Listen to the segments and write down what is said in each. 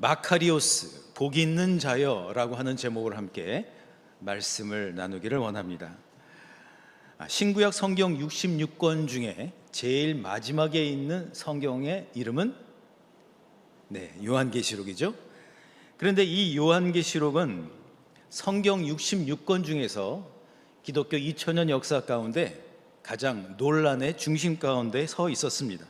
마카리오스, 복이 있는 자여라고 하는 제목을 함께 말씀을 나누기를 원합니다. 신구약 성경 66권 중에 제일 마지막에 있는 성경의 이름은 요한계시록이죠. 그런데 이 요한계시록은 성경 66권 중에서 기독교 2000년 역사 가운데 가장 논란의 중심 가운데 서 있었습니다.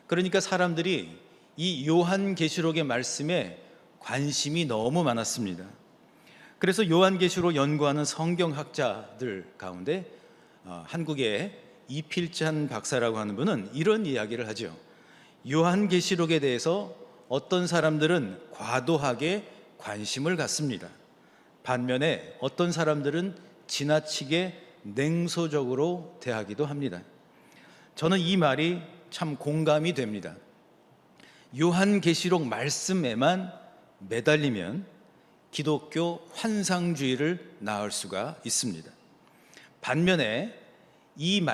그러니까 사람들이 이 요한계시록의 말씀에 관심이 너무 많았습니다. 그래서 요한계시록 연구하는 성경학자들 가운데 한국의 이필찬 박사라고 하는 분은 이런 이야기를 하죠. 요한계시록에 대해서 어떤 사람들은 과도하게 관심을 갖습니다. 반면에 어떤 사람들은 지나치게 냉소적으로 대하기도 합니다. 저는 이 말이 참 공감이 됩니다. 요한계시록 말씀에만 매달리면 기독교 환상주의를 낳을 수가 있습니다. 반면에 이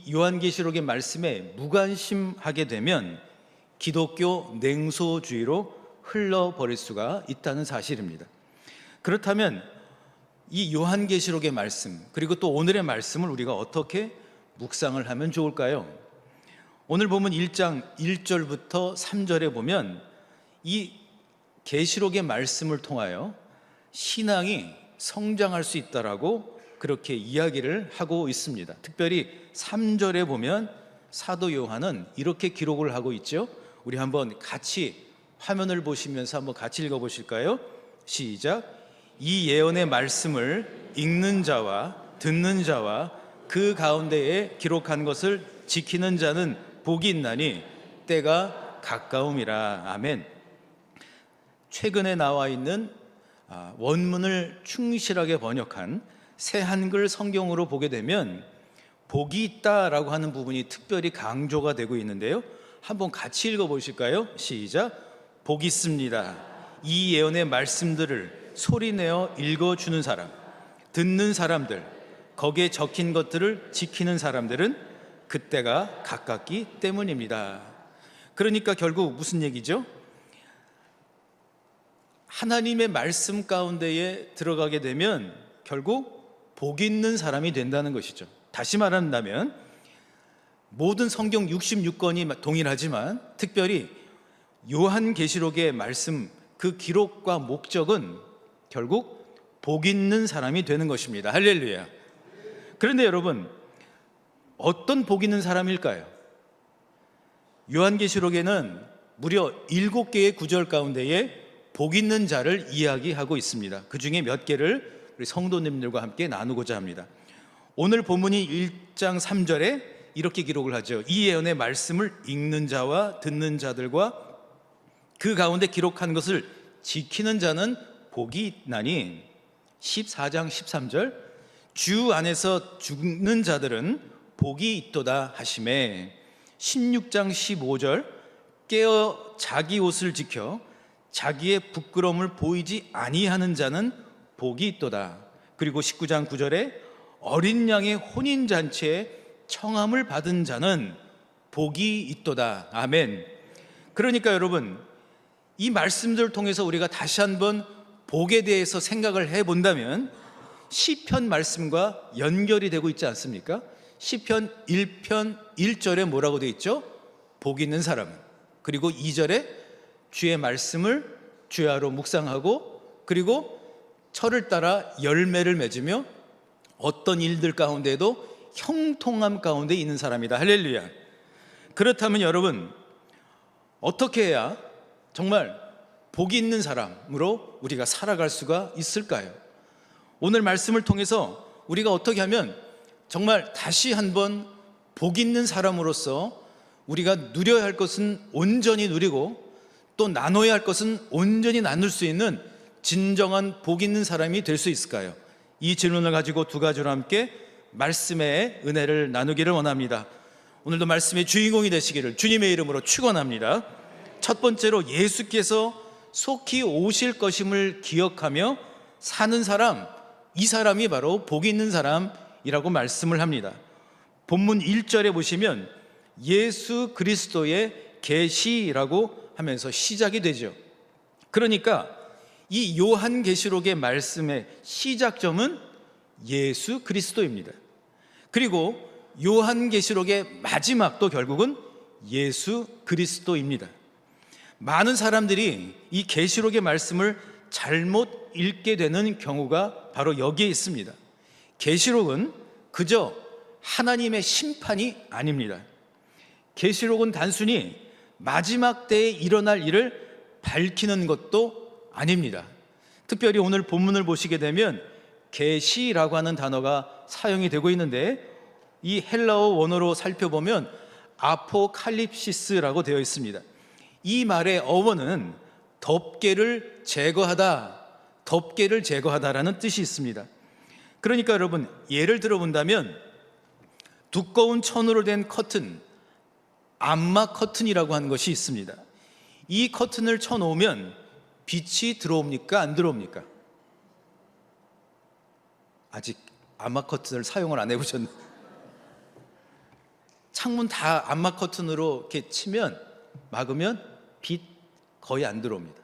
요한계시록의 말씀에 무관심하게 되면 기독교 냉소주의로 흘러버릴 수가 있다는 사실입니다. 그렇다면 이 요한계시록의 말씀, 그리고 또 오늘의 말씀을 우리가 어떻게 묵상을 하면 좋을까요? 오늘 보면 1장 1절부터 3절에 보면 이 계시록의 말씀을 통하여 신앙이 성장할 수 있다라고 그렇게 이야기를 하고 있습니다. 특별히 3절에 보면 사도 요한은 이렇게 기록을 하고 있죠. 우리 한번 같이 화면을 보시면서 한번 같이 읽어보실까요? 시작. 이 예언의 말씀을 읽는 자와 듣는 자와 그 가운데에 기록한 것을 지키는 자는 복이 있나니 때가 가까움이라. 아멘. 최근에 나와 있는 원문을 충실하게 번역한 새 한글 성경으로 보게 되면 복이 있다라고 하는 부분이 특별히 강조가 되고 있는데요. 한번 같이 읽어보실까요? 시작. 복이 있습니다. 이 예언의 말씀들을 소리내어 읽어주는 사람, 듣는 사람들, 거기에 적힌 것들을 지키는 사람들은 그때가 가깝기 때문입니다. 그러니까 결국 무슨 얘기죠? 하나님의 말씀 가운데에 들어가게 되면 결국 복 있는 사람이 된다는 것이죠. 다시 말한다면 모든 성경 66권이 동일하지만 특별히 요한계시록의 말씀, 그 기록과 목적은 결국 복 있는 사람이 되는 것입니다. 할렐루야. 그런데 여러분, 어떤 복 있는 사람일까요? 요한계시록에는 무려 7개의 구절 가운데에 복 있는 자를 이야기하고 있습니다. 그 중에 몇 개를 우리 성도님들과 함께 나누고자 합니다. 오늘 본문이 1장 3절에 이렇게 기록을 하죠. 이 예언의 말씀을 읽는 자와 듣는 자들과 그 가운데 기록한 것을 지키는 자는 복이 있나니. 14장 13절 주 안에서 죽는 자들은 복이 있도다 하시매. 16장 15절 깨어 자기 옷을 지켜 자기의 부끄러움을 보이지 아니하는 자는 복이 있도다. 그리고 19장 9절에 어린 양의 혼인잔치에 청함을 받은 자는 복이 있도다. 아멘. 그러니까 여러분, 이 말씀들을 통해서 우리가 다시 한번 복에 대해서 생각을 해본다면 시편 말씀과 연결이 되고 있지 않습니까? 시편 1편 1절에 뭐라고 되어 있죠? 복 있는 사람은. 그리고 2절에 주의 말씀을 주야로 묵상하고 그리고 철을 따라 열매를 맺으며 어떤 일들 가운데에도 형통함 가운데 있는 사람이다. 할렐루야. 그렇다면 여러분, 어떻게 해야 정말 복이 있는 사람으로 우리가 살아갈 수가 있을까요? 오늘 말씀을 통해서 우리가 어떻게 하면 정말 다시 한번 복 있는 사람으로서 우리가 누려야 할 것은 온전히 누리고 또 나눠야 할 것은 온전히 나눌 수 있는 진정한 복 있는 사람이 될 수 있을까요? 이 질문을 가지고 두 가지로 함께 말씀의 은혜를 나누기를 원합니다. 오늘도 말씀의 주인공이 되시기를 주님의 이름으로 축원합니다. 첫 번째로 예수께서 속히 오실 것임을 기억하며 사는 사람, 이 사람이 바로 복 있는 사람이라고 말씀을 합니다. 본문 1절에 보시면 예수 그리스도의 계시라고 하면서 시작이 되죠. 그러니까 이 요한계시록의 말씀의 시작점은 예수 그리스도입니다. 그리고 요한계시록의 마지막도 결국은 예수 그리스도입니다. 많은 사람들이 이 계시록의 말씀을 잘못 읽게 되는 경우가 바로 여기에 있습니다. 계시록은 그저 하나님의 심판이 아닙니다. 계시록은 단순히 마지막 때에 일어날 일을 밝히는 것도 아닙니다. 특별히 오늘 본문을 보시게 되면 계시라고 하는 단어가 사용이 되고 있는데, 이 헬라어 원어로 살펴보면 아포칼립시스라고 되어 있습니다. 이 말의 어원은 덮개를 제거하다, 덮개를 제거하다라는 뜻이 있습니다. 그러니까 여러분, 예를 들어 본다면 두꺼운 천으로 된 커튼, 암막 커튼이라고 하는 것이 있습니다. 이 커튼을 쳐놓으면 빛이 들어옵니까? 안 들어옵니까? 아직 암막 커튼을 사용을 안 해보셨나요? 창문 다 암막 커튼으로 이렇게 치면, 막으면 빛 거의 안 들어옵니다.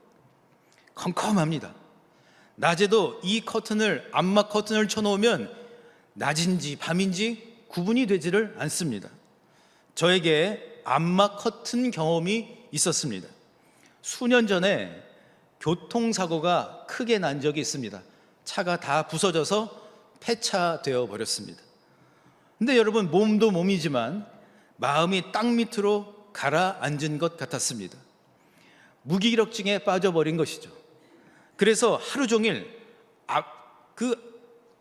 컴컴합니다. 낮에도 이 커튼을, 암막 커튼을 쳐놓으면 낮인지 밤인지 구분이 되지를 않습니다. 저에게 암막 커튼 경험이 있었습니다. 수년 전에 교통사고가 크게 난 적이 있습니다. 차가 다 부서져서 폐차되어 버렸습니다. 근데 여러분, 몸도 몸이지만 마음이 땅 밑으로 가라앉은 것 같았습니다. 무기력증에 빠져버린 것이죠. 그래서 하루 종일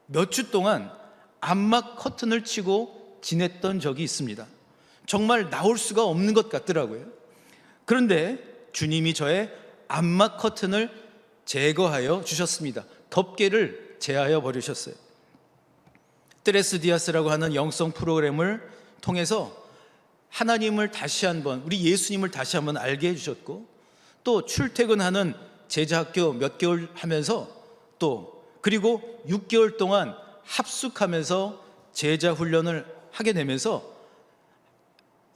몇 주 동안 암막 커튼을 치고 지냈던 적이 있습니다. 정말 나올 수가 없는 것 같더라고요. 그런데 주님이 저의 암막 커튼을 제거하여 주셨습니다. 덮개를 제하여 버리셨어요. 트레스 디아스라고 하는 영성 프로그램을 통해서 하나님을 다시 한번, 우리 예수님을 다시 한번 알게 해주셨고, 또 출퇴근하는 제자학교 몇 개월 하면서, 또 그리고 6개월 동안 합숙하면서 제자 훈련을 하게 되면서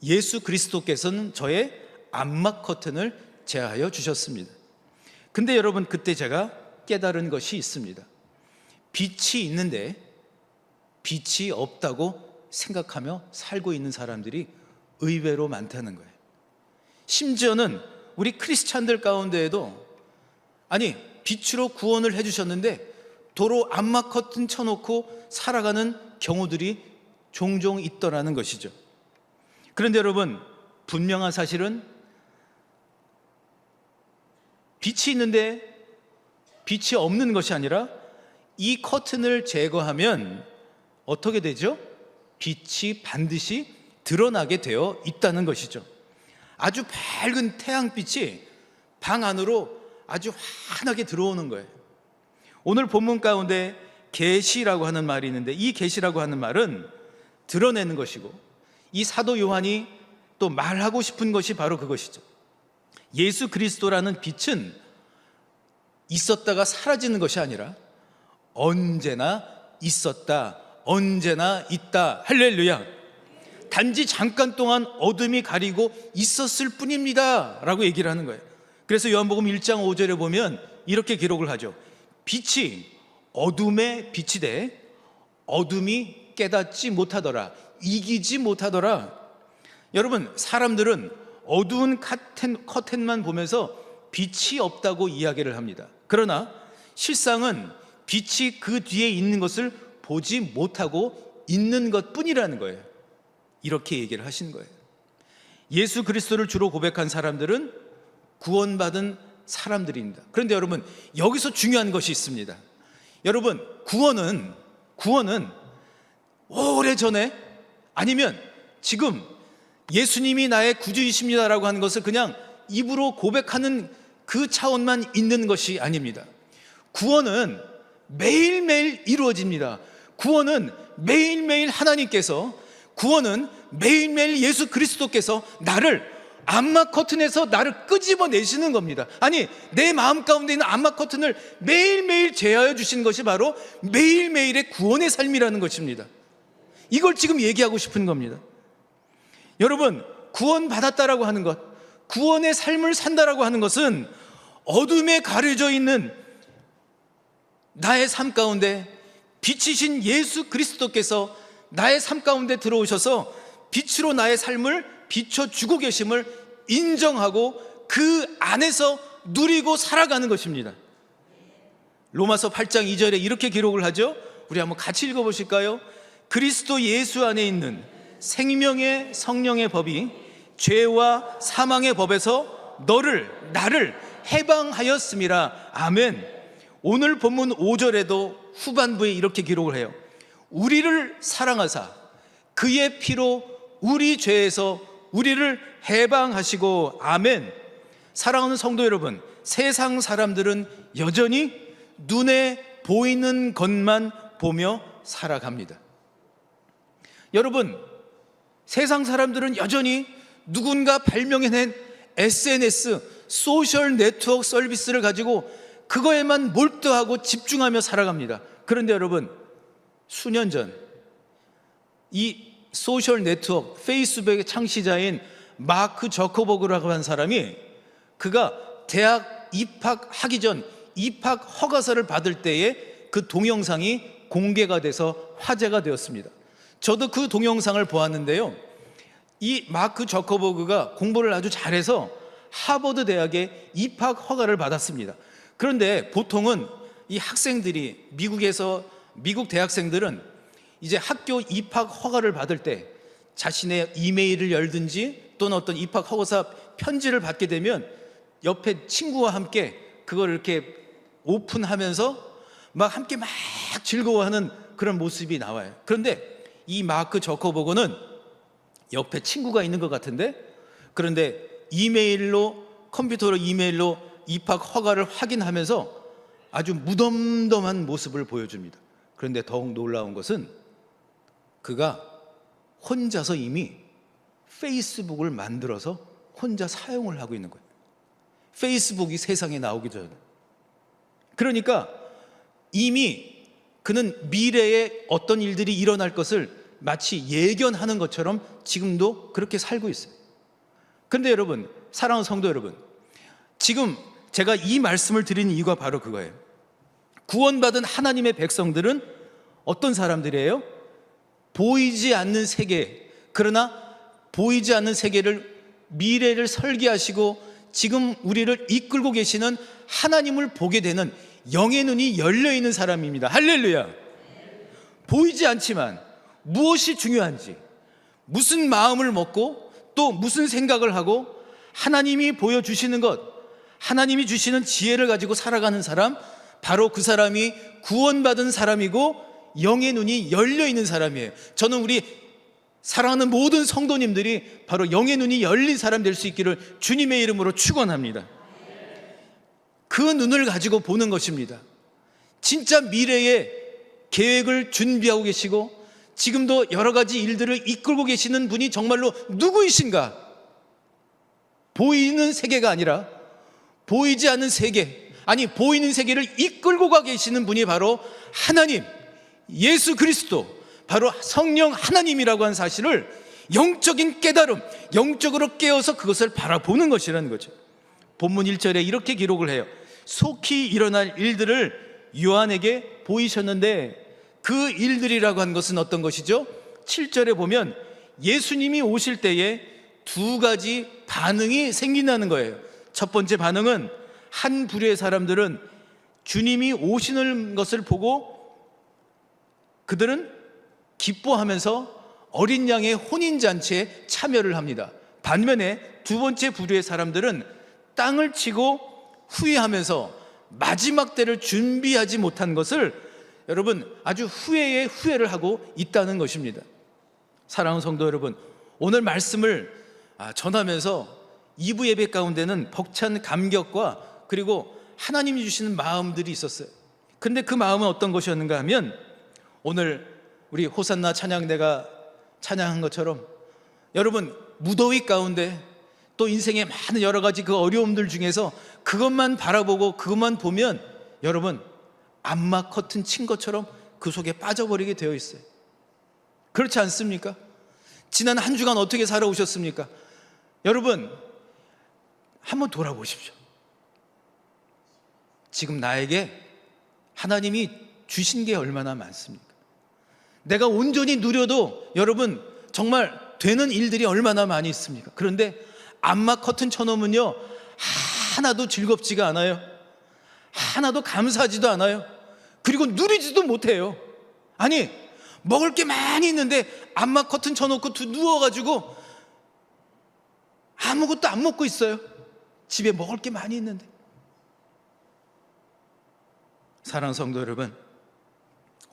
예수 그리스도께서는 저의 암막 커튼을 제하여 주셨습니다. 근데 여러분, 그때 제가 깨달은 것이 있습니다. 빛이 있는데 빛이 없다고 생각하며 살고 있는 사람들이 의외로 많다는 거예요. 심지어는 우리 크리스찬들 가운데에도, 아니, 빛으로 구원을 해주셨는데 도로 암막 커튼 쳐놓고 살아가는 경우들이 종종 있더라는 것이죠. 그런데 여러분, 분명한 사실은 빛이 있는데 빛이 없는 것이 아니라, 이 커튼을 제거하면 어떻게 되죠? 빛이 반드시 드러나게 되어 있다는 것이죠. 아주 밝은 태양빛이 방 안으로 아주 환하게 들어오는 거예요. 오늘 본문 가운데 계시라고 하는 말이 있는데, 이 계시라고 하는 말은 드러내는 것이고, 이 사도 요한이 또 말하고 싶은 것이 바로 그것이죠. 예수 그리스도라는 빛은 있었다가 사라지는 것이 아니라 언제나 있었다, 언제나 있다. 할렐루야. 단지 잠깐 동안 어둠이 가리고 있었을 뿐입니다 라고 얘기를 하는 거예요. 그래서 요한복음 1장 5절에 보면 이렇게 기록을 하죠. 빛이 어둠에 비치되 어둠이 깨닫지 못하더라, 이기지 못하더라. 여러분, 사람들은 어두운 커튼만 보면서 빛이 없다고 이야기를 합니다. 그러나 실상은 빛이 그 뒤에 있는 것을 보지 못하고 있는 것 뿐이라는 거예요. 이렇게 얘기를 하신 거예요. 예수 그리스도를 주로 고백한 사람들은 구원받은 사람들입니다. 그런데 여러분, 여기서 중요한 것이 있습니다. 여러분, 구원은 오래전에, 아니면 지금 예수님이 나의 구주이십니다라고 하는 것을 그냥 입으로 고백하는 그 차원만 있는 것이 아닙니다. 구원은 매일매일 이루어집니다. 구원은 매일매일 하나님께서, 구원은 매일매일 예수 그리스도께서 나를 암막 커튼에서 나를 끄집어내시는 겁니다. 아니, 내 마음 가운데 있는 암막 커튼을 매일매일 제하여 주시는 것이 바로 매일매일의 구원의 삶이라는 것입니다. 이걸 지금 얘기하고 싶은 겁니다. 여러분, 구원 받았다라고 하는 것, 구원의 삶을 산다라고 하는 것은 어둠에 가려져 있는 나의 삶 가운데 빛이신 예수 그리스도께서 나의 삶 가운데 들어오셔서 빛으로 나의 삶을 비춰주고 계심을 인정하고 그 안에서 누리고 살아가는 것입니다. 로마서 8장 2절에 이렇게 기록을 하죠. 우리 한번 같이 읽어보실까요? 그리스도 예수 안에 있는 생명의 성령의 법이 죄와 사망의 법에서 나를 해방하였음이라. 아멘. 오늘 본문 5절에도 후반부에 이렇게 기록을 해요. 우리를 사랑하사 그의 피로 우리 죄에서 우리를 해방하시고. 아멘. 사랑하는 성도 여러분, 세상 사람들은 여전히 눈에 보이는 것만 보며 살아갑니다. 여러분, 세상 사람들은 여전히 누군가 발명해낸 SNS, 소셜 네트워크 서비스를 가지고 그거에만 몰두하고 집중하며 살아갑니다. 그런데 여러분, 수년 전 이 소셜 네트워크 페이스북의 창시자인 마크 저커버그라고 하는 사람이, 그가 대학 입학하기 전 입학 허가서를 받을 때에 그 동영상이 공개가 돼서 화제가 되었습니다. 저도 그 동영상을 보았는데요, 이 마크 저커버그가 공부를 아주 잘해서 하버드 대학에 입학 허가를 받았습니다. 그런데 보통은 이 학생들이 미국 대학생들은 이제 학교 입학 허가를 받을 때 자신의 이메일을 열든지 또는 어떤 입학 허가서 편지를 받게 되면 옆에 친구와 함께 그걸 이렇게 오픈하면서 함께 즐거워하는 그런 모습이 나와요. 그런데 이 마크 저커버그는 옆에 친구가 있는 것 같은데, 그런데 컴퓨터로 이메일로 입학 허가를 확인하면서 아주 무덤덤한 모습을 보여줍니다. 그런데 더욱 놀라운 것은 그가 혼자서 이미 페이스북을 만들어서 혼자 사용을 하고 있는 거예요. 페이스북이 세상에 나오기 전에. 그러니까 이미 그는 미래에 어떤 일들이 일어날 것을 마치 예견하는 것처럼 지금도 그렇게 살고 있어요. 그런데 여러분, 사랑하는 성도 여러분, 지금 제가 이 말씀을 드리는 이유가 바로 그거예요. 구원받은 하나님의 백성들은 어떤 사람들이에요? 보이지 않는 세계, 그러나 보이지 않는 세계를, 미래를 설계하시고 지금 우리를 이끌고 계시는 하나님을 보게 되는 영의 눈이 열려있는 사람입니다. 할렐루야. 보이지 않지만 무엇이 중요한지, 무슨 마음을 먹고 또 무슨 생각을 하고 하나님이 보여주시는 것, 하나님이 주시는 지혜를 가지고 살아가는 사람, 바로 그 사람이 구원받은 사람이고 영의 눈이 열려있는 사람이에요. 저는 우리 사랑하는 모든 성도님들이 바로 영의 눈이 열린 사람 될 수 있기를 주님의 이름으로 축원합니다. 그 눈을 가지고 보는 것입니다. 진짜 미래의 계획을 준비하고 계시고 지금도 여러 가지 일들을 이끌고 계시는 분이 정말로 누구이신가? 보이는 세계가 아니라 보이지 않는 세계, 아니 보이는 세계를 이끌고 가 계시는 분이 바로 하나님, 예수 그리스도, 바로 성령 하나님이라고 하는 사실을 영적인 깨달음, 영적으로 깨어서 그것을 바라보는 것이라는 거죠. 본문 1절에 이렇게 기록을 해요. 속히 일어날 일들을 요한에게 보이셨는데, 그 일들이라고 하는 것은 어떤 것이죠? 7절에 보면 예수님이 오실 때에 두 가지 반응이 생긴다는 거예요. 첫 번째 반응은 한 부류의 사람들은 주님이 오시는 것을 보고 그들은 기뻐하면서 어린 양의 혼인잔치에 참여를 합니다. 반면에 두 번째 부류의 사람들은 땅을 치고 후회하면서 마지막 때를 준비하지 못한 것을 여러분 아주 후회에 후회를 하고 있다는 것입니다. 사랑하는 성도 여러분, 오늘 말씀을 전하면서 2부 예배 가운데는 벅찬 감격과 그리고 하나님이 주시는 마음들이 있었어요. 근데 그 마음은 어떤 것이었는가 하면, 오늘 우리 호산나 찬양대가 찬양한 것처럼 여러분 무더위 가운데 또 인생의 많은 여러 가지 그 어려움들 중에서 그것만 바라보고 그것만 보면 여러분 암막 커튼 친 것처럼 그 속에 빠져버리게 되어 있어요. 그렇지 않습니까? 지난 한 주간 어떻게 살아오셨습니까? 여러분 한번 돌아보십시오. 지금 나에게 하나님이 주신 게 얼마나 많습니까? 내가 온전히 누려도 여러분 정말 되는 일들이 얼마나 많이 있습니까? 그런데 암막 커튼 쳐놓으면요, 하나도 즐겁지가 않아요. 하나도 감사하지도 않아요. 그리고 누리지도 못해요. 아니, 먹을 게 많이 있는데 암막 커튼 쳐놓고 누워가지고 아무것도 안 먹고 있어요. 집에 먹을 게 많이 있는데. 사랑하는 성도 여러분,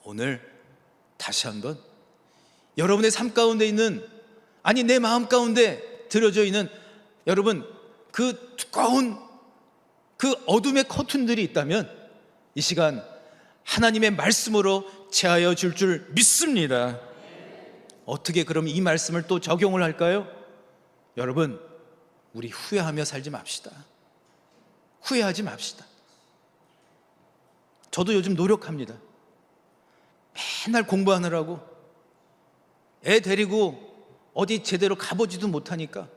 오늘 다시 한번 여러분의 삶 가운데 있는, 아니 내 마음 가운데 들어져 있는 여러분 그 두꺼운 그 어둠의 커튼들이 있다면 이 시간 하나님의 말씀으로 제하여 줄 줄 믿습니다. 어떻게 그럼 이 말씀을 또 적용을 할까요? 여러분, 우리 후회하며 살지 맙시다. 후회하지 맙시다. 저도 요즘 노력합니다. 맨날 공부하느라고 애 데리고 어디 제대로 가보지도 못하니까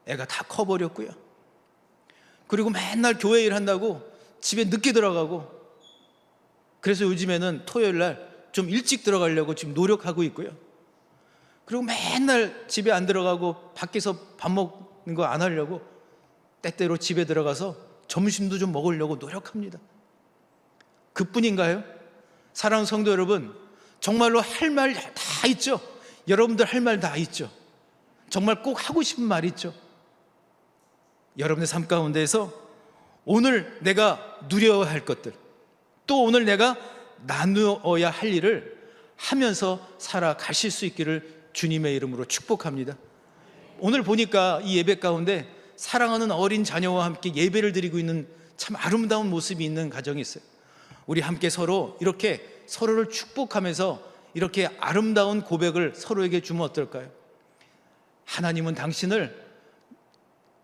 애가 다 커버렸고요. 그리고 맨날 교회 일 한다고 집에 늦게 들어가고, 그래서 요즘에는 토요일 날 좀 일찍 들어가려고 지금 노력하고 있고요. 그리고 맨날 집에 안 들어가고 밖에서 밥 먹는 거 안 하려고 때때로 집에 들어가서 점심도 좀 먹으려고 노력합니다. 그뿐인가요? 사랑하는 성도 여러분, 정말로 할 말 다 있죠? 여러분들 할 말 다 있죠? 정말 꼭 하고 싶은 말 있죠? 여러분의 삶 가운데에서 오늘 내가 누려야 할 것들, 또 오늘 내가 나누어야 할 일을 하면서 살아가실 수 있기를 주님의 이름으로 축복합니다. 오늘 보니까 이 예배 가운데 사랑하는 어린 자녀와 함께 예배를 드리고 있는 참 아름다운 모습이 있는 가정이 있어요. 우리 함께 서로 이렇게 서로를 축복하면서 이렇게 아름다운 고백을 서로에게 주면 어떨까요? 하나님은 당신을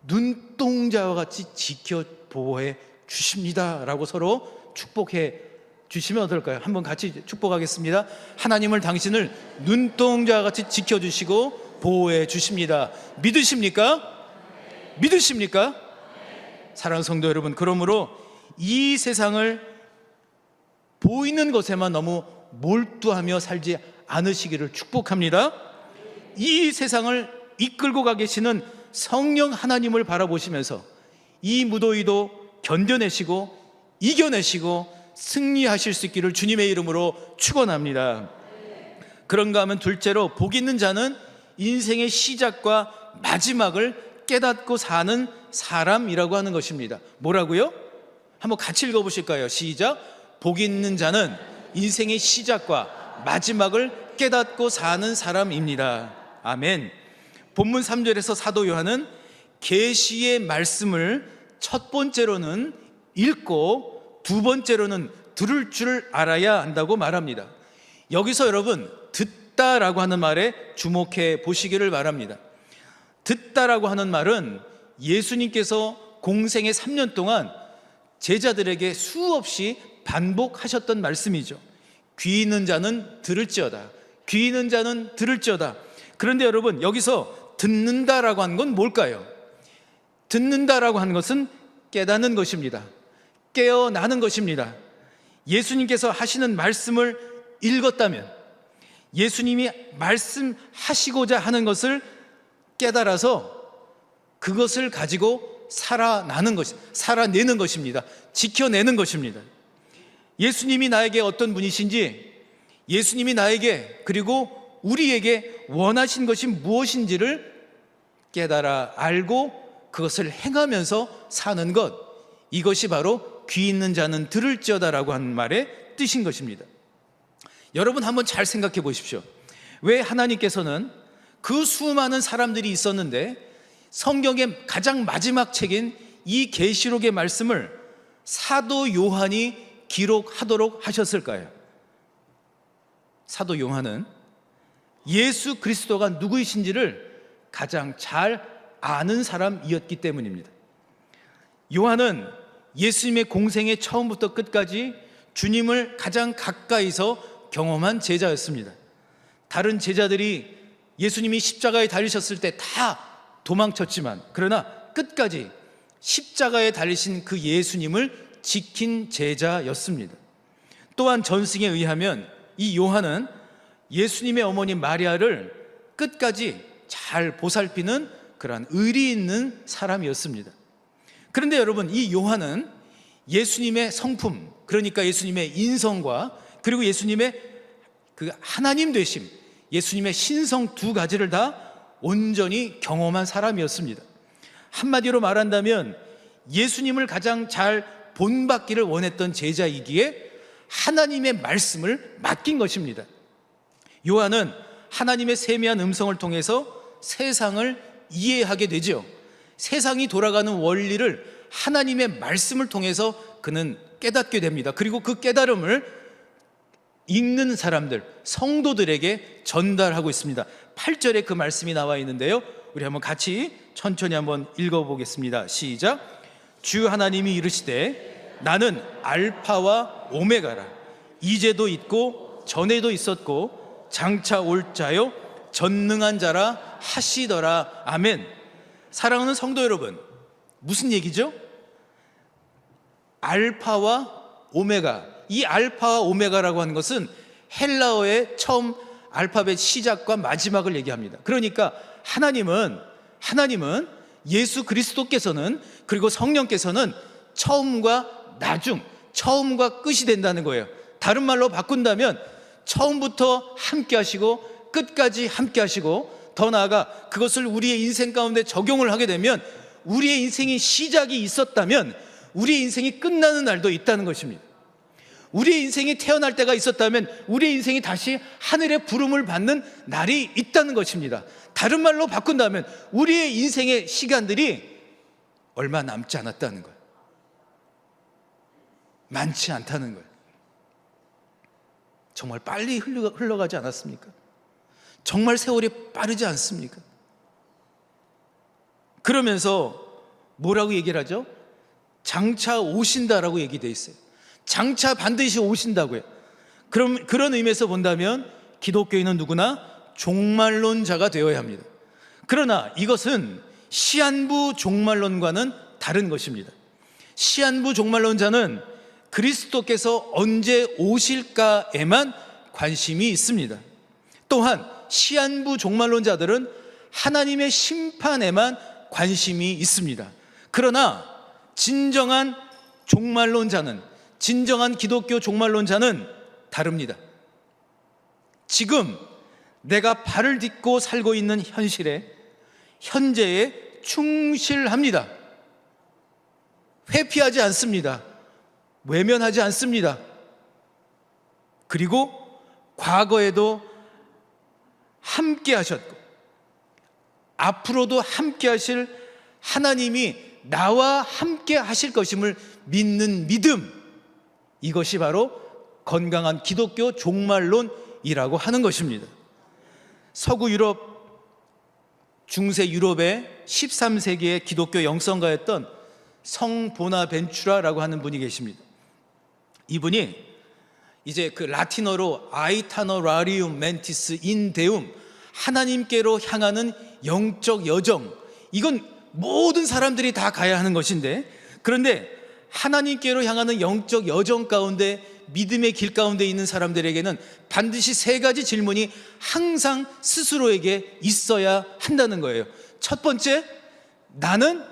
눈동자와 같이 지켜 보호해 주십니다 라고 서로 축복해 주시면 어떨까요? 한번 같이 축복하겠습니다. 하나님을 당신을 눈동자와 같이 지켜주시고 보호해 주십니다. 믿으십니까? 믿으십니까? 사랑하는 성도 여러분, 그러므로 이 세상을 보이는 것에만 너무 몰두하며 살지 않으시기를 축복합니다. 이 세상을 이끌고 가 계시는 성령 하나님을 바라보시면서 이 무더위도 견뎌내시고 이겨내시고 승리하실 수 있기를 주님의 이름으로 축원합니다. 그런가 하면 둘째로, 복 있는 자는 인생의 시작과 마지막을 깨닫고 사는 사람이라고 하는 것입니다. 뭐라고요? 한번 같이 읽어보실까요? 시작. 복 있는 자는 인생의 시작과 마지막을 깨닫고 사는 사람입니다. 아멘. 본문 3절에서 사도 요한은 계시의 말씀을 첫 번째로는 읽고 두 번째로는 들을 줄 알아야 한다고 말합니다. 여기서 여러분, 듣다라고 하는 말에 주목해 보시기를 바랍니다. 듣다라고 하는 말은 예수님께서 공생의 3년 동안 제자들에게 수없이 반복하셨던 말씀이죠. 귀 있는 자는 들을지어다. 귀 있는 자는 들을지어다. 그런데 여러분, 여기서 듣는다라고 하는 건 뭘까요? 듣는다라고 하는 것은 깨닫는 것입니다. 깨어나는 것입니다. 예수님께서 하시는 말씀을 읽었다면, 예수님이 말씀하시고자 하는 것을 깨달아서 그것을 가지고 살아내는 것입니다. 지켜내는 것입니다. 예수님이 나에게 어떤 분이신지, 예수님이 나에게 그리고 우리에게 원하신 것이 무엇인지를 깨달아 알고 그것을 행하면서 사는 것, 이것이 바로 귀 있는 자는 들을지어다라고 하는 말의 뜻인 것입니다. 여러분 한번 잘 생각해 보십시오. 왜 하나님께서는 그 수많은 사람들이 있었는데 성경의 가장 마지막 책인 이 계시록의 말씀을 사도 요한이 기록하도록 하셨을까요? 사도 요한은 예수 그리스도가 누구이신지를 가장 잘 아는 사람이었기 때문입니다. 요한은 예수님의 공생의 처음부터 끝까지 주님을 가장 가까이서 경험한 제자였습니다. 다른 제자들이 예수님이 십자가에 달리셨을 때 다 도망쳤지만, 그러나 끝까지 십자가에 달리신 그 예수님을 지킨 제자였습니다. 또한 전승에 의하면 이 요한은 예수님의 어머니 마리아를 끝까지 잘 보살피는 그러한 의리 있는 사람이었습니다. 그런데 여러분, 이 요한은 예수님의 성품, 그러니까 예수님의 인성과 그리고 예수님의 그 하나님 되심, 예수님의 신성 두 가지를 다 온전히 경험한 사람이었습니다. 한마디로 말한다면 예수님을 가장 잘 본받기를 원했던 제자이기에 하나님의 말씀을 맡긴 것입니다. 요한은 하나님의 세미한 음성을 통해서 세상을 이해하게 되죠. 세상이 돌아가는 원리를 하나님의 말씀을 통해서 그는 깨닫게 됩니다. 그리고 그 깨달음을 읽는 사람들, 성도들에게 전달하고 있습니다. 8절에 그 말씀이 나와 있는데요, 우리 한번 같이 천천히 한번 읽어보겠습니다. 시작. 주 하나님이 이르시되 나는 알파와 오메가라. 이제도 있고 전에도 있었고 장차 올 자요 전능한 자라 하시더라. 아멘. 사랑하는 성도 여러분, 무슨 얘기죠? 알파와 오메가. 이 알파와 오메가라고 하는 것은 헬라어의 처음 알파벳 시작과 마지막을 얘기합니다. 그러니까 하나님은 예수 그리스도께서는, 그리고 성령께서는 처음과 나중, 처음과 끝이 된다는 거예요. 다른 말로 바꾼다면 처음부터 함께 하시고 끝까지 함께 하시고, 더 나아가 그것을 우리의 인생 가운데 적용을 하게 되면 우리의 인생이 시작이 있었다면 우리의 인생이 끝나는 날도 있다는 것입니다. 우리의 인생이 태어날 때가 있었다면 우리의 인생이 다시 하늘의 부름을 받는 날이 있다는 것입니다. 다른 말로 바꾼다면 우리의 인생의 시간들이 얼마 남지 않았다는 거예요. 많지 않다는 거예요. 정말 빨리 흘러가지 않았습니까? 정말 세월이 빠르지 않습니까? 그러면서 뭐라고 얘기를 하죠? 장차 오신다라고 얘기되어 있어요. 장차 반드시 오신다고요. 그럼 그런 의미에서 본다면 기독교인은 누구나 종말론자가 되어야 합니다. 그러나 이것은 시한부 종말론과는 다른 것입니다. 시한부 종말론자는 그리스도께서 언제 오실까에만 관심이 있습니다. 또한 시한부 종말론자들은 하나님의 심판에만 관심이 있습니다. 그러나 진정한 종말론자는, 진정한 기독교 종말론자는 다릅니다. 지금 내가 발을 딛고 살고 있는 현재에 충실합니다. 회피하지 않습니다. 외면하지 않습니다. 그리고 과거에도 함께 하셨고 앞으로도 함께 하실 하나님이 나와 함께 하실 것임을 믿는 믿음, 이것이 바로 건강한 기독교 종말론이라고 하는 것입니다. 서구 유럽, 중세 유럽의 13세기의 기독교 영성가였던 성 보나벤투라라고 하는 분이 계십니다. 이분이 이제 그 라틴어로 아이타너라리움 멘티스 인 데움, 하나님께로 향하는 영적 여정, 이건 모든 사람들이 다 가야 하는 것인데, 그런데 하나님께로 향하는 영적 여정 가운데, 믿음의 길 가운데 있는 사람들에게는 반드시 세 가지 질문이 항상 스스로에게 있어야 한다는 거예요. 첫 번째, 나는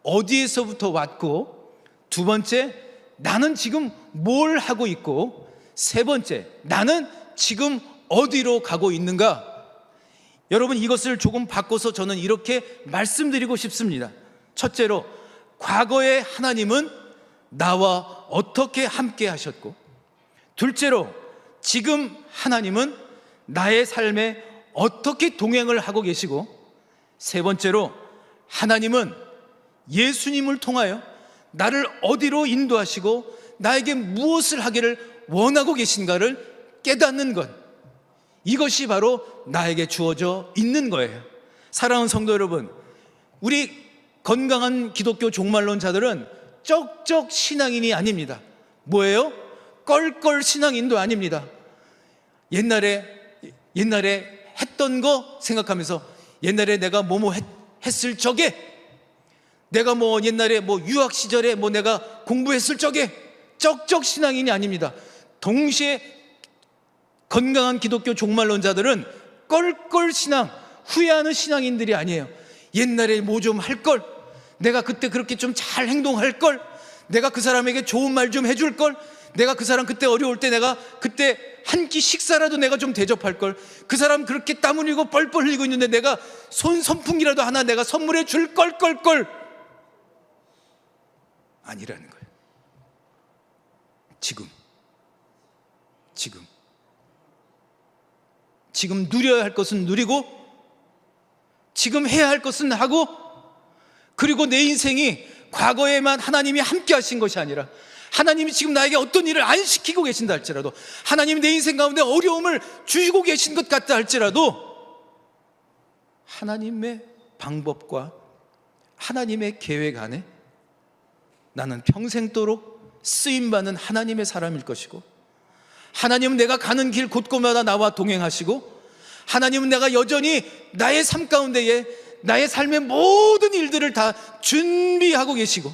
어디에서부터 왔고, 두 번째, 나는 지금 뭘 하고 있고, 세 번째, 나는 지금 어디로 가고 있는가? 여러분, 이것을 조금 바꿔서 저는 이렇게 말씀드리고 싶습니다. 첫째로, 과거에 하나님은 나와 어떻게 함께 하셨고, 둘째로, 지금 하나님은 나의 삶에 어떻게 동행을 하고 계시고, 세 번째로, 하나님은 예수님을 통하여 나를 어디로 인도하시고 나에게 무엇을 하기를 원하고 계신가를 깨닫는 것, 이것이 바로 나에게 주어져 있는 거예요. 사랑하는 성도 여러분, 우리 건강한 기독교 종말론자들은 쩍쩍 신앙인이 아닙니다. 뭐예요? 껄껄 신앙인도 아닙니다. 옛날에 했던 거 생각하면서 옛날에 내가 뭐뭐 했을 적에 내가 옛날에 유학 시절에 내가 공부했을 적에 쩍쩍 신앙인이 아닙니다. 동시에 건강한 기독교 종말론자들은 껄껄 신앙, 후회하는 신앙인들이 아니에요. 옛날에 좀 할 걸, 내가 그때 그렇게 좀 잘 행동할 걸, 내가 그 사람에게 좋은 말 좀 해줄 걸, 내가 그 사람 그때 어려울 때 내가 그때 한 끼 식사라도 내가 좀 대접할 걸, 그 사람 그렇게 땀 흘리고 뻘뻘 흘리고 있는데 내가 선풍기라도 하나 내가 선물해 줄 걸 아니라는 거예요. 지금 누려야 할 것은 누리고, 지금 해야 할 것은 하고, 그리고 내 인생이 과거에만 하나님이 함께 하신 것이 아니라 하나님이 지금 나에게 어떤 일을 안 시키고 계신다 할지라도, 하나님이 내 인생 가운데 어려움을 주시고 계신 것 같다 할지라도, 하나님의 방법과 하나님의 계획 안에 나는 평생도록 쓰임받는 하나님의 사람일 것이고, 하나님은 내가 가는 길 곳곳마다 나와 동행하시고, 하나님은 내가 여전히 나의 삶 가운데에 나의 삶의 모든 일들을 다 준비하고 계시고,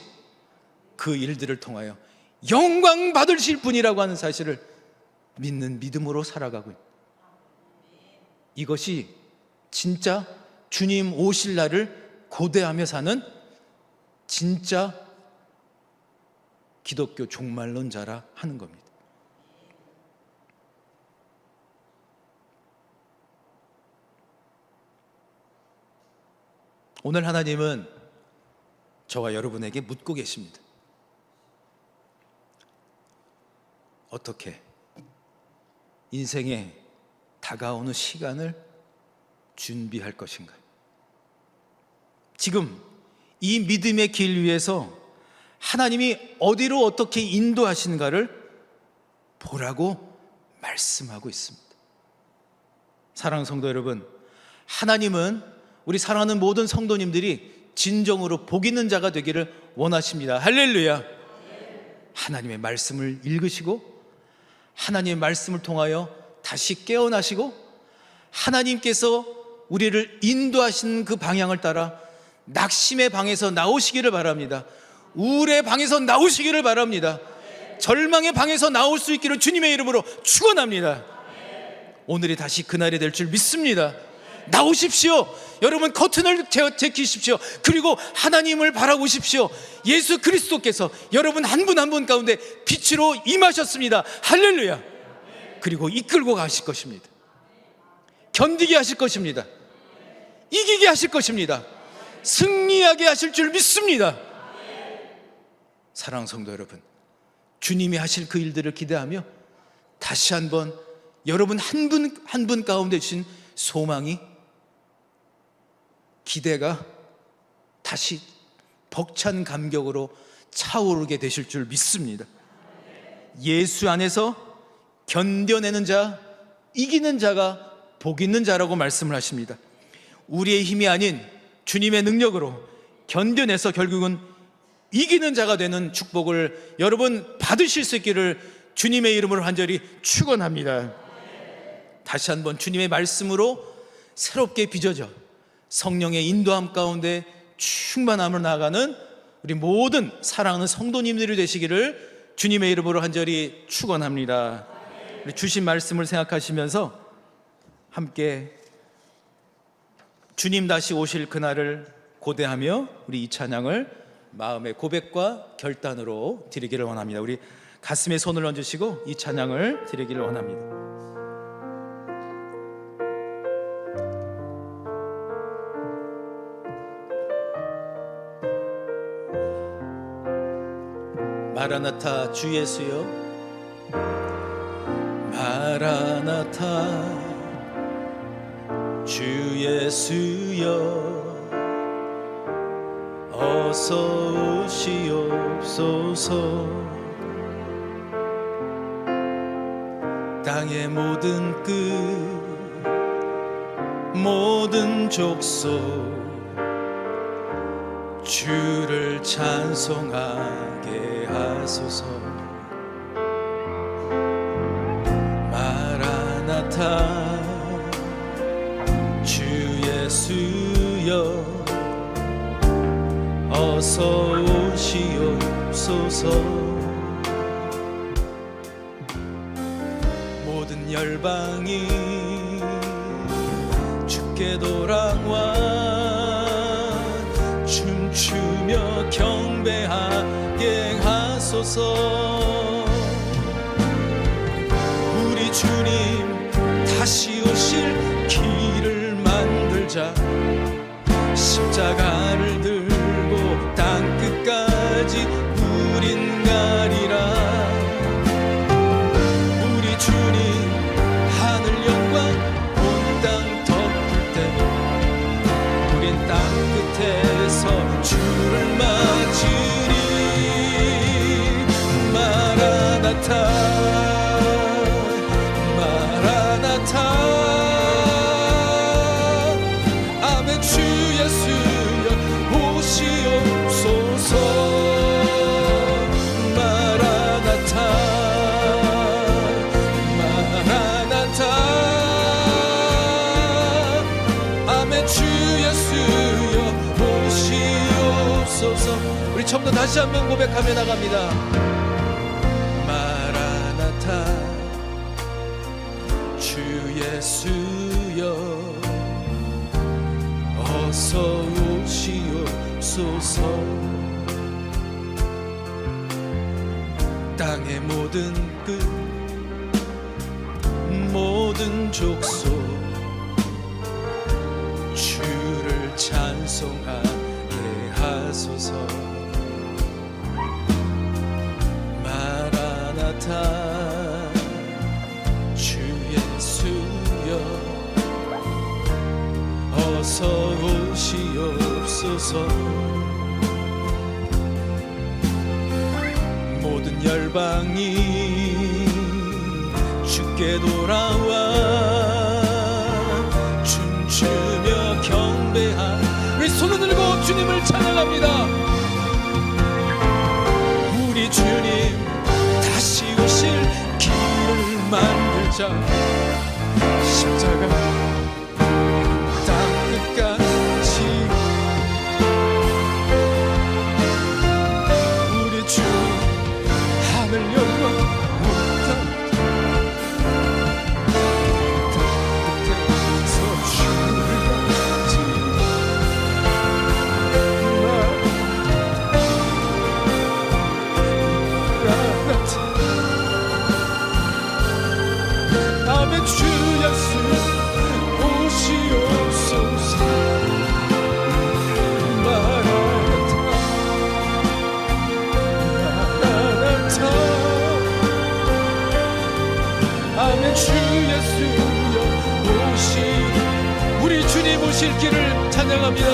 그 일들을 통하여 영광 받으실 분이라고 하는 사실을 믿는 믿음으로 살아가고 있습니다. 이것이 진짜 주님 오실 날을 고대하며 사는 진짜 기독교 종말론자라 하는 겁니다. 오늘 하나님은 저와 여러분에게 묻고 계십니다. 어떻게 인생에 다가오는 시간을 준비할 것인가? 지금 이 믿음의 길 위에서 하나님이 어디로 어떻게 인도하시는가를 보라고 말씀하고 있습니다. 사랑하는 성도 여러분, 하나님은 우리 사랑하는 모든 성도님들이 진정으로 복 있는 자가 되기를 원하십니다. 할렐루야. 하나님의 말씀을 읽으시고, 하나님의 말씀을 통하여 다시 깨어나시고, 하나님께서 우리를 인도하시는 그 방향을 따라 낙심의 방에서 나오시기를 바랍니다. 우울의 방에서 나오시기를 바랍니다. 절망의 방에서 나올 수 있기를 주님의 이름으로 축원합니다. 오늘이 다시 그날이 될 줄 믿습니다. 나오십시오. 여러분, 커튼을 제끼십시오. 그리고 하나님을 바라보십시오. 예수 그리스도께서 여러분 한 분 한 분 가운데 빛으로 임하셨습니다. 할렐루야. 그리고 이끌고 가실 것입니다. 견디게 하실 것입니다. 이기게 하실 것입니다. 승리하게 하실 줄 믿습니다. 사랑하는 성도 여러분, 주님이 하실 그 일들을 기대하며 다시 한번 여러분 한 분 한 분 가운데 주신 소망이, 기대가 다시 벅찬 감격으로 차오르게 되실 줄 믿습니다. 예수 안에서 견뎌내는 자, 이기는 자가 복 있는 자라고 말씀을 하십니다. 우리의 힘이 아닌 주님의 능력으로 견뎌내서 결국은 이기는 자가 되는 축복을 여러분 받으실 수 있기를 주님의 이름으로 간절히 축원합니다. 다시 한번 주님의 말씀으로 새롭게 빚어져 성령의 인도함 가운데 충만함을 나아가는 우리 모든 사랑하는 성도님들이 되시기를 주님의 이름으로 간절히 축원합니다. 우리 주신 말씀을 생각하시면서 함께 주님 다시 오실 그날을 고대하며 우리 이 찬양을 마음의 고백과 결단으로 드리기를 원합니다. 우리 가슴에 손을 얹으시고 이 찬양을 드리기를 원합니다. 마라나타 주 예수여, 마라나타 주 예수여, 어서 오시옵소서. 땅의 모든 끝, 모든 족속 주를 찬송하게 하소서. 마라나타 주 예수여, 어서 어서 오시옵소서. 모든 열방이 주께 돌아와 춤추며 경배하게 하소서. 우리 주님 다시 오실 길을 만들자. 십자가를 들고 땅끝까지 우린 가리라. 우리 주님 하늘 영광 온 땅 덮을 때 우린 땅끝에서 주를 맞으리. 마라나타 마라나타. 아멘. 주 예수여 오시옵소서. 마라나타 마라나타. 아멘. 주 예수여 오시옵소서. 우리 처음부터 다시 한번 고백하며 나갑니다. 마라나타 주 예수여 어서 오시옵소서. 땅의 모든 끝 모든 족속 주를 찬송하게 하소서. 마라나타 주 예수여 어서 오시옵소서. 모든 열방이 주께 돌아와 춤추며 경배하. 우리 손을 들고 주님을 찬양합니다. 우리 주님 다시 오실 길을 만들자. 십자가 땅끝까지 우리 주 하늘 영광 땅끝에서 주를 맞지. 아멘. 주 예수 오시옵소서. 마라나타 마라나타. 아멘. 주 예수여 오시. 우리 주님 오실 길을 찬양합니다.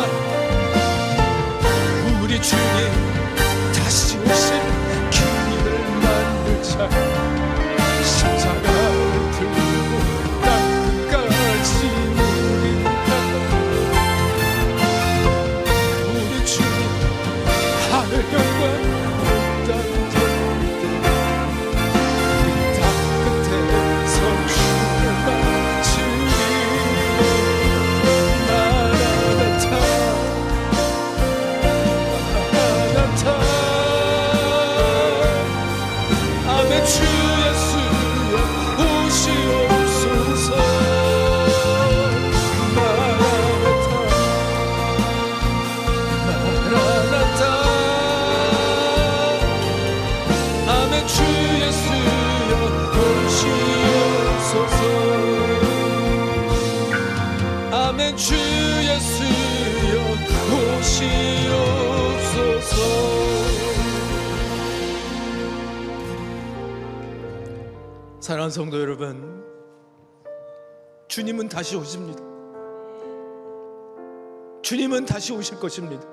우리 주님 다시 오실 길을 만들자. 십자가를 들고 땅끝까지 우리 주님 하늘 영광 땅 덮을 때 우리 땅끝에서 주를 맞으리. 마라나타 마라나타. 아멘. 주 예수여 오시옵소서. 마라나타 마라나타. 아멘. 주 예수여 오시옵소서. 아멘. 주 예수여 오시옵소서. 사랑하는 성도 여러분, 주님은 다시 오십니다. 주님은 다시 오실 것입니다.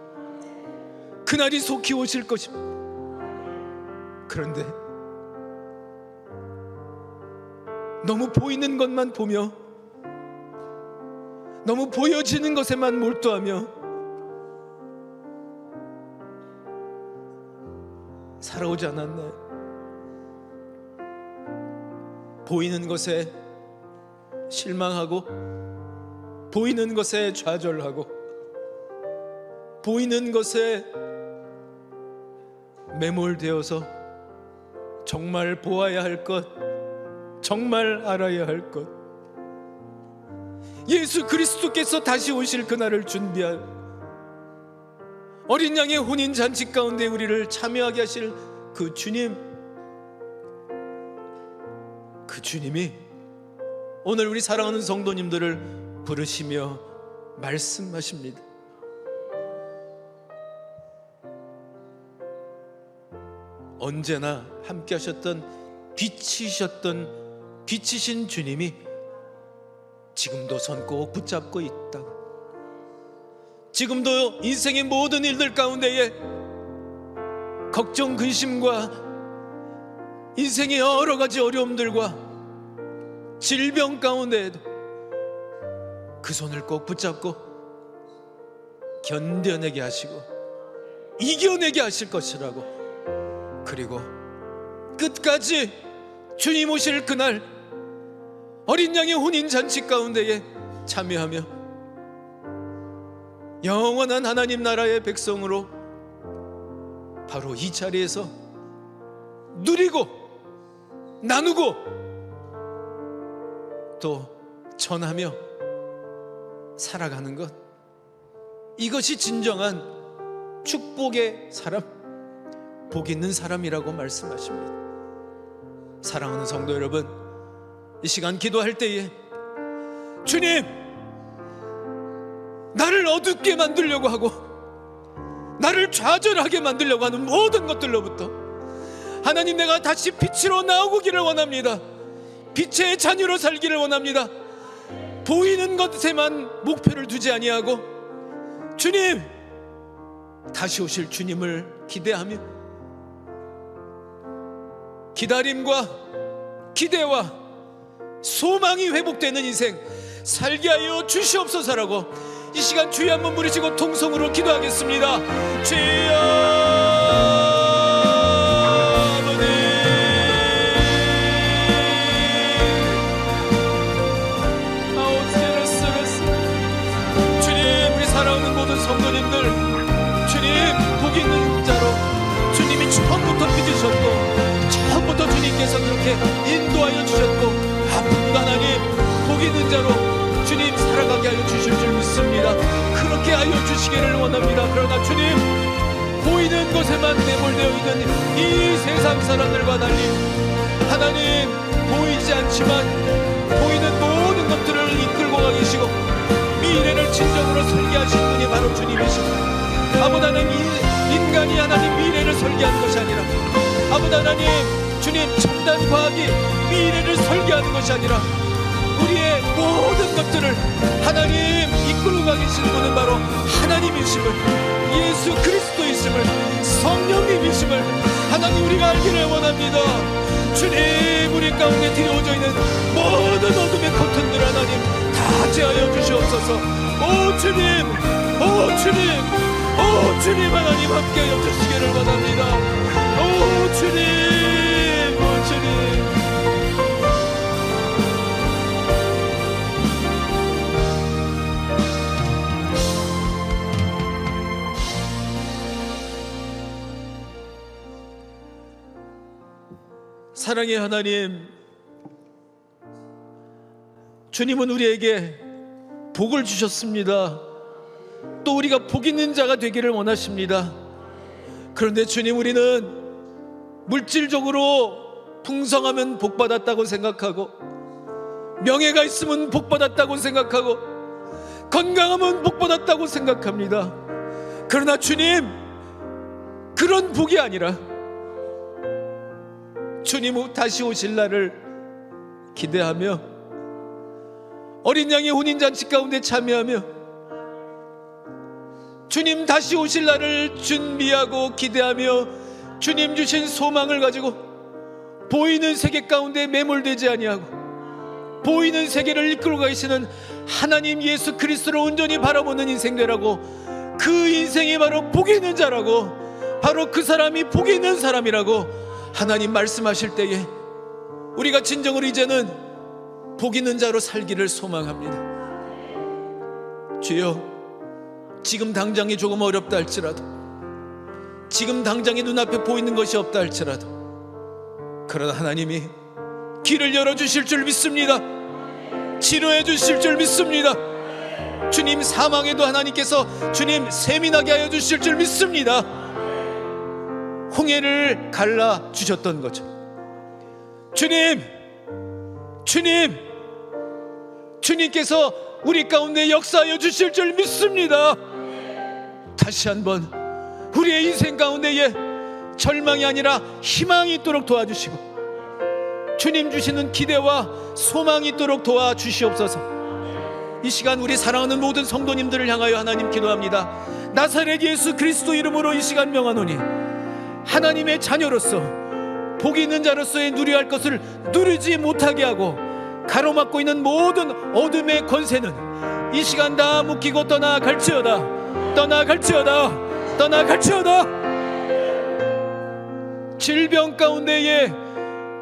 그날이 속히 오실 것입니다. 그런데 너무 보이는 것만 보며 너무 보여지는 것에만 몰두하며 살아오지 않았나요? 보이는 것에 실망하고 보이는 것에 좌절하고 보이는 것에 매몰되어서 정말 보아야 할 것, 정말 알아야 할 것, 예수 그리스도께서 다시 오실 그날을 준비할 어린 양의 혼인 잔치 가운데 우리를 참여하게 하실 그 주님, 그 주님이 오늘 우리 사랑하는 성도님들을 부르시며 말씀하십니다. 언제나 함께 하셨던 빛이신 주님이 지금도 손 꼭 붙잡고 있다고, 지금도 인생의 모든 일들 가운데에 걱정, 근심과 인생의 여러 가지 어려움들과 질병 가운데에도 그 손을 꼭 붙잡고 견뎌내게 하시고 이겨내게 하실 것이라고, 그리고 끝까지 주님 오실 그날 어린 양의 혼인 잔치 가운데에 참여하며 영원한 하나님 나라의 백성으로 바로 이 자리에서 누리고 나누고 또 전하며 살아가는 것, 이것이 진정한 축복의 사람, 복 있는 사람이라고 말씀하십니다. 사랑하는 성도 여러분, 이 시간 기도할 때에 주님, 나를 어둡게 만들려고 하고 나를 좌절하게 만들려고 하는 모든 것들로부터 하나님, 내가 다시 빛으로 나오기를 원합니다. 빛의 자녀로 살기를 원합니다. 보이는 것에만 목표를 두지 아니하고 주님, 다시 오실 주님을 기대하며 기다림과 기대와 소망이 회복되는 인생 살게 하여 주시옵소서라고 이 시간 주여 한번 부르시고 통성으로 기도하겠습니다. 주여 아버지, 주님, 우리 사랑하는 모든 성도님들, 주님 복 있는 자로 주님이 처음부터 빚으셨고 처음부터 주님께서 그렇게 인도하여 주셨고 앞으로도 하나님 복 있는 자로 주님 살아가게 하여 주실 줄 믿습니다. 그렇게 하여 주시기를 원합니다. 그러나 주님, 보이는 것에만 매몰되어 있는 이 세상 사람들과 달리 하나님, 보이지 않지만 보이는 모든 것들을 이끌고 가 계시고 미래를 진정으로 설계하신 분이 바로 주님이십니다. 아버지 하나님, 인간이 하나님 미래를 설계하는 것이 아니라 아버지 하나님, 주님 첨단 과학이 미래를 설계하는 것이 아니라 우리의 모든 것들을 하나님 이끌고 가 계신 분은 바로 하나님이심을, 예수 그리스도이심을, 성령님이심을 하나님 우리가 알기를 원합니다. 주님, 우리 가운데 들여오져 있는 모든 어둠의 커튼들 하나님 다 제하여 주시옵소서. 오 주님, 오 주님, 오 주님, 하나님 함께하여 주시기를 원합니다. 오 주님, 오 주님. 사랑의 하나님, 주님은 우리에게 복을 주셨습니다. 또 우리가 복 있는 자가 되기를 원하십니다. 그런데 주님, 우리는 물질적으로 풍성하면 복받았다고 생각하고 명예가 있으면 복받았다고 생각하고 건강하면 복받았다고 생각합니다. 그러나 주님, 그런 복이 아니라 주님 다시 오실 날을 기대하며 어린 양의 혼인잔치 가운데 참여하며 주님 다시 오실 날을 준비하고 기대하며 주님 주신 소망을 가지고 보이는 세계 가운데 매몰되지 아니하고 보이는 세계를 이끌고 가시는 하나님 예수 그리스도를 온전히 바라보는 인생 되라고, 그 인생이 바로 복 있는 자라고, 바로 그 사람이 복 있는 사람이라고 하나님 말씀하실 때에 우리가 진정으로 이제는 복 있는 자로 살기를 소망합니다. 주여, 지금 당장이 조금 어렵다 할지라도 지금 당장에 눈앞에 보이는 것이 없다 할지라도, 그러나 하나님이 길을 열어주실 줄 믿습니다. 치료해 주실 줄 믿습니다. 주님, 사망에도 하나님께서 주님 세민하게 하여 주실 줄 믿습니다. 홍해를 갈라 주셨던 거죠. 주님께서 우리 가운데 역사하여 주실 줄 믿습니다. 다시 한번 우리의 인생 가운데에 절망이 아니라 희망이 있도록 도와주시고, 주님 주시는 기대와 소망이 있도록 도와주시옵소서. 이 시간 우리 사랑하는 모든 성도님들을 향하여 하나님 기도합니다. 나사렛 예수 그리스도 이름으로 이 시간 명하노니, 하나님의 자녀로서 복이 있는 자로서의 누려야 할 것을 누리지 못하게 하고 가로막고 있는 모든 어둠의 권세는 이 시간 다 묶이고 떠나갈지어다. 질병 가운데에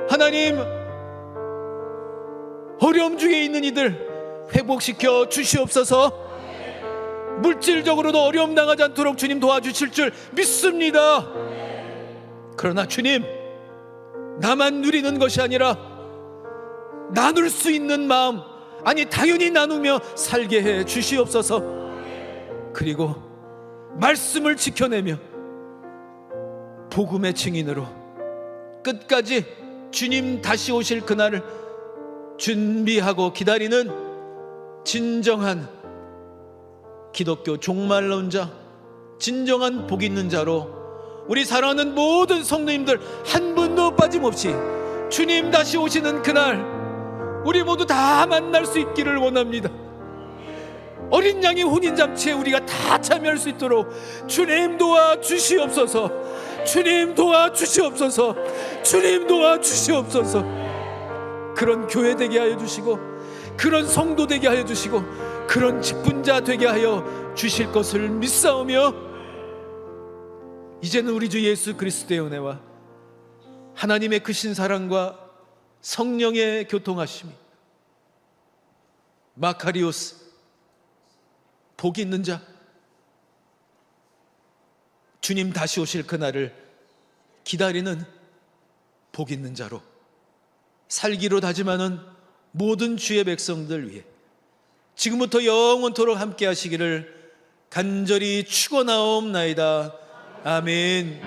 하나님 어려움 중에 있는 이들 회복시켜 주시옵소서. 물질적으로도 어려움 당하지 않도록 주님 도와주실 줄 믿습니다. 그러나 주님, 나만 누리는 것이 아니라 나눌 수 있는 마음, 아니 당연히 나누며 살게 해 주시옵소서. 그리고 말씀을 지켜내며 복음의 증인으로 끝까지 주님 다시 오실 그날을 준비하고 기다리는 진정한 기독교 종말론 자, 진정한 복 있는 자로 우리 사랑하는 모든 성도님들 한 분도 빠짐없이 주님 다시 오시는 그날 우리 모두 다 만날 수 있기를 원합니다. 어린 양의 혼인잔치에 우리가 다 참여할 수 있도록 주님 도와주시옵소서. 주님 도와주시옵소서. 주님 도와주시옵소서. 그런 교회 되게 하여 주시고, 그런 성도 되게 하여 주시고, 그런 직분자 되게 하여 주실 것을 믿사오며, 이제는 우리 주 예수 그리스도의 은혜와 하나님의 크신 사랑과 성령의 교통하심이, 마카리오스 복 있는 자, 주님 다시 오실 그날을 기다리는 복 있는 자로 살기로 다짐하는 모든 주의 백성들 위해 지금부터 영원토록 함께 하시기를 간절히 축원하옵나이다. 아멘.